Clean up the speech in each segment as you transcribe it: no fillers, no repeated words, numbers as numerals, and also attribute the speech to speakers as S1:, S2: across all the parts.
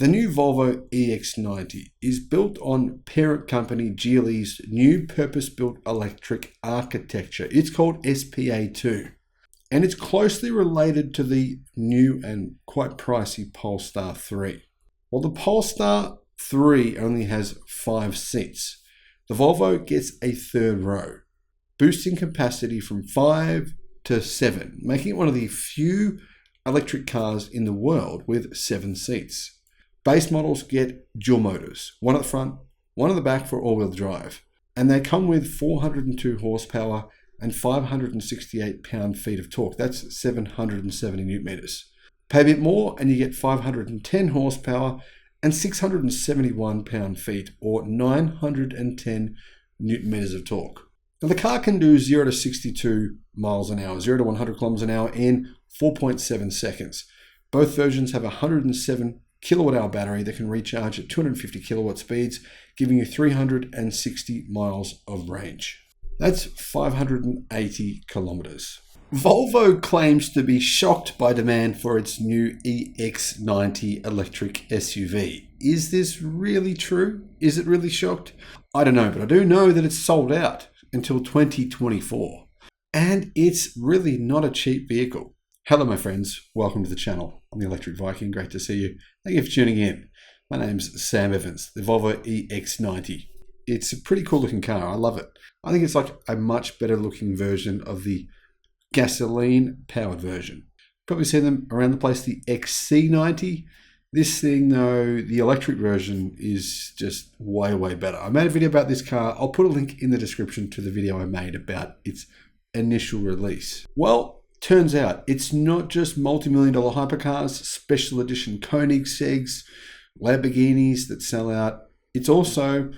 S1: The new Volvo EX90 is built on parent company Geely's new purpose-built electric architecture. It's called SPA2, and it's closely related to the new and quite pricey Polestar 3. While the Polestar 3 only has 5 seats, the Volvo gets a third row, boosting capacity from 5 to 7, making it one of the few electric cars in the world with 7 seats. Base models get dual motors, one at the front, one at the back for all-wheel drive, and they come with 402 horsepower and 568 pound-feet of torque. That's 770 newton meters. Pay a bit more and you get 510 horsepower and 671 pound-feet, or 910 newton meters of torque. Now the car can do 0 to 62 miles an hour, 0 to 100 kilometers an hour in 4.7 seconds. Both versions have a 107 kilowatt hour battery that can recharge at 250 kilowatt speeds, giving you 360 miles of range. That's 580 kilometers. Volvo claims to be shocked by demand for its new EX90 electric SUV. Is this really true? Is it really shocked? I don't know, but I do know that it's sold out until 2024. And it's really not a cheap vehicle. Hello, my friends. Welcome to the channel. I'm the Electric Viking. Great to see you. Thank you for tuning in. My name's Sam Evans, the Volvo EX90. It's a pretty cool looking car. I love it. I think it's like a much better looking version of the gasoline powered version. Probably seen them around the place, the XC90. This thing though, the electric version is just way, way better. I made a video about this car. I'll put a link in the description to the video I made about its initial release. Well, turns out it's not just multi-million-dollar hypercars, special edition Koenigsegg's, Lamborghinis that sell out. It's also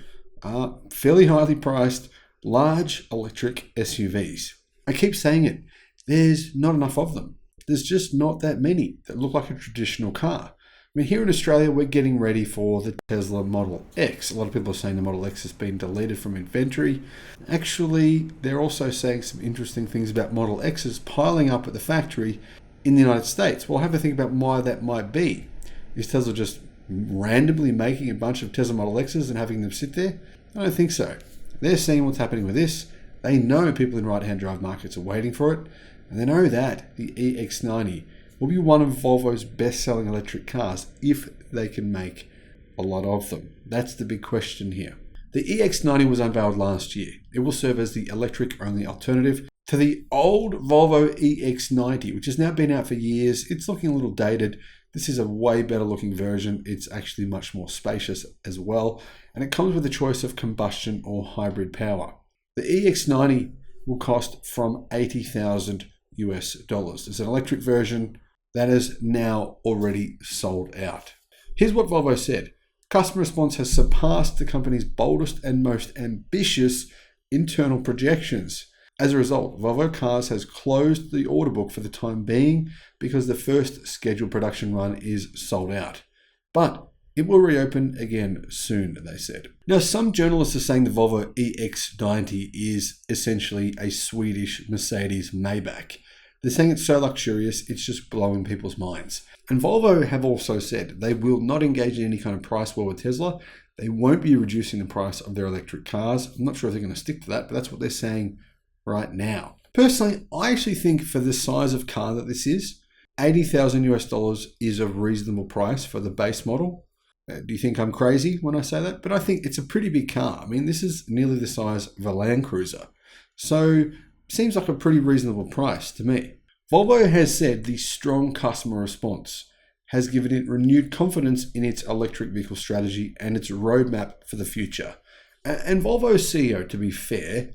S1: fairly highly priced, large electric SUVs. I keep saying it, there's not enough of them. There's just not that many that look like a traditional car. I mean, here in Australia, we're getting ready for the Tesla Model X. A lot of people are saying the Model X has been deleted from inventory. Actually, they're also saying some interesting things about Model X's piling up at the factory in the United States. Well, have a think about why that might be. Is Tesla just randomly making a bunch of Tesla Model X's and having them sit there? I don't think so. They're seeing what's happening with this. They know people in right-hand drive markets are waiting for it. And they know that the EX90 will be one of Volvo's best-selling electric cars if they can make a lot of them. That's the big question here. The EX90 was unveiled last year. It will serve as the electric-only alternative to the old Volvo EX90, which has now been out for years. It's looking a little dated. This is a way better-looking version. It's actually much more spacious as well, and it comes with a choice of combustion or hybrid power. The EX90 will cost from $80,000 US. It's an electric version that is now already sold out. Here's what Volvo said. Customer response has surpassed the company's boldest and most ambitious internal projections. As a result, Volvo Cars has closed the order book for the time being because the first scheduled production run is sold out. But it will reopen again soon, they said. Now, some journalists are saying the Volvo EX90 is essentially a Swedish Mercedes Maybach. They're saying it's so luxurious, it's just blowing people's minds. And Volvo have also said they will not engage in any kind of price war with Tesla. They won't be reducing the price of their electric cars. I'm not sure if they're going to stick to that, but that's what they're saying right now. Personally, I actually think for the size of car that this is, $80,000 US is a reasonable price for the base model. Do you think I'm crazy when I say that? But I think it's a pretty big car. I mean, this is nearly the size of a Land Cruiser. So seems like a pretty reasonable price to me. Volvo has said the strong customer response has given it renewed confidence in its electric vehicle strategy and its roadmap for the future. And Volvo's CEO, to be fair,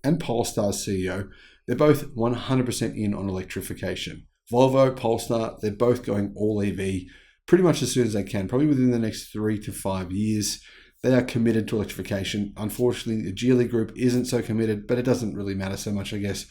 S1: and Polestar's CEO, they're both 100% in on electrification. Volvo, Polestar, they're both going all EV pretty much as soon as they can, probably within the next 3 to 5 years. They are committed to electrification. Unfortunately, the Geely group isn't so committed, but it doesn't really matter so much, I guess.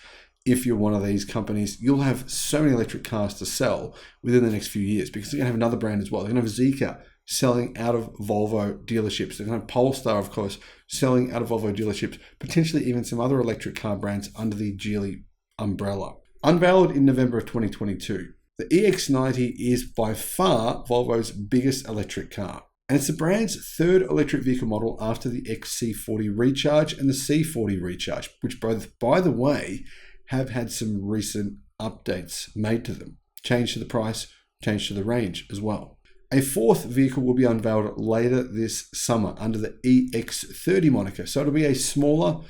S1: If you're one of these companies, you'll have so many electric cars to sell within the next few years because they're going to have another brand as well. They're going to have Zeekr selling out of Volvo dealerships. They're going to have Polestar, of course, selling out of Volvo dealerships, potentially even some other electric car brands under the Geely umbrella. Unveiled in November of 2022, The EX90 is by far Volvo's biggest electric car, and it's the brand's third electric vehicle model after the XC40 Recharge and the C40 Recharge, which both, by the way, have had some recent updates made to them. Change to the price, change to the range as well. A fourth vehicle will be unveiled later this summer under the EX30 moniker, so it'll be a smaller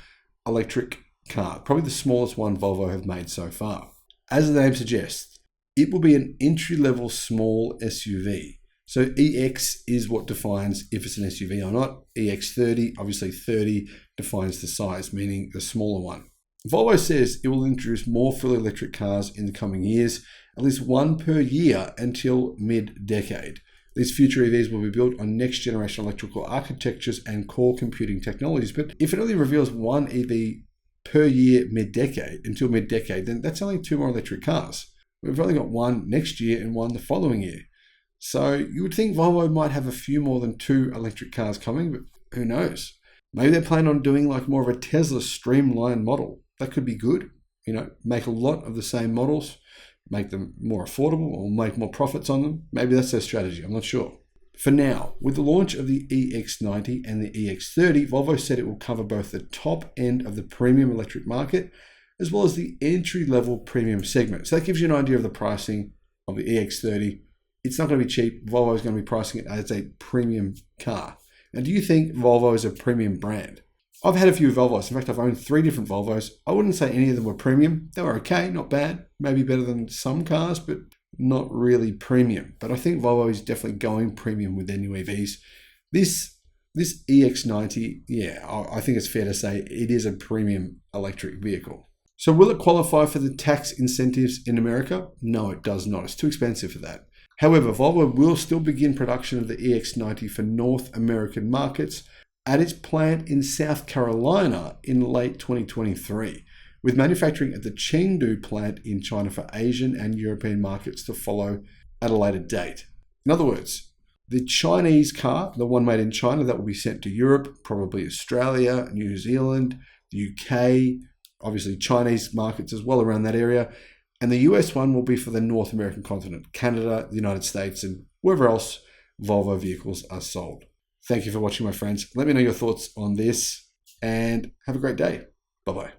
S1: electric car, probably the smallest one Volvo have made so far. As the name suggests, it will be an entry-level small SUV. So EX is what defines if it's an SUV or not. EX30, obviously 30 defines the size, meaning the smaller one. Volvo says it will introduce more fully electric cars in the coming years, at least one per year until mid-decade. These future EVs will be built on next-generation electrical architectures and core computing technologies. But if it only reveals one EV per year until mid-decade, then that's only 2 more electric cars. We've only got one next year and one the following year. So you would think Volvo might have a few more than 2 electric cars coming, but who knows? Maybe they're planning on doing like more of a Tesla streamlined model. That could be good. Make a lot of the same models, make them more affordable or make more profits on them. Maybe that's their strategy. I'm not sure. For now, with the launch of the EX90 and the EX30, Volvo said it will cover both the top end of the premium electric market as well as the entry-level premium segment. So that gives you an idea of the pricing of the EX30. It's not going to be cheap. Volvo is going to be pricing it as a premium car. Now, do you think Volvo is a premium brand? I've had a few Volvos. In fact, I've owned 3 different Volvos. I wouldn't say any of them were premium. They were okay, not bad. Maybe better than some cars, but not really premium. But I think Volvo is definitely going premium with their new EVs. This EX90, I think it's fair to say it is a premium electric vehicle. So will it qualify for the tax incentives in America? No, it does not. It's too expensive for that. However, Volvo will still begin production of the EX90 for North American markets at its plant in South Carolina in late 2023, with manufacturing at the Chengdu plant in China for Asian and European markets to follow at a later date. In other words, the Chinese car, the one made in China, that will be sent to Europe, probably Australia, New Zealand, the UK, obviously Chinese markets as well around that area. And the US one will be for the North American continent, Canada, the United States, and wherever else Volvo vehicles are sold. Thank you for watching, my friends. Let me know your thoughts on this and have a great day. Bye-bye.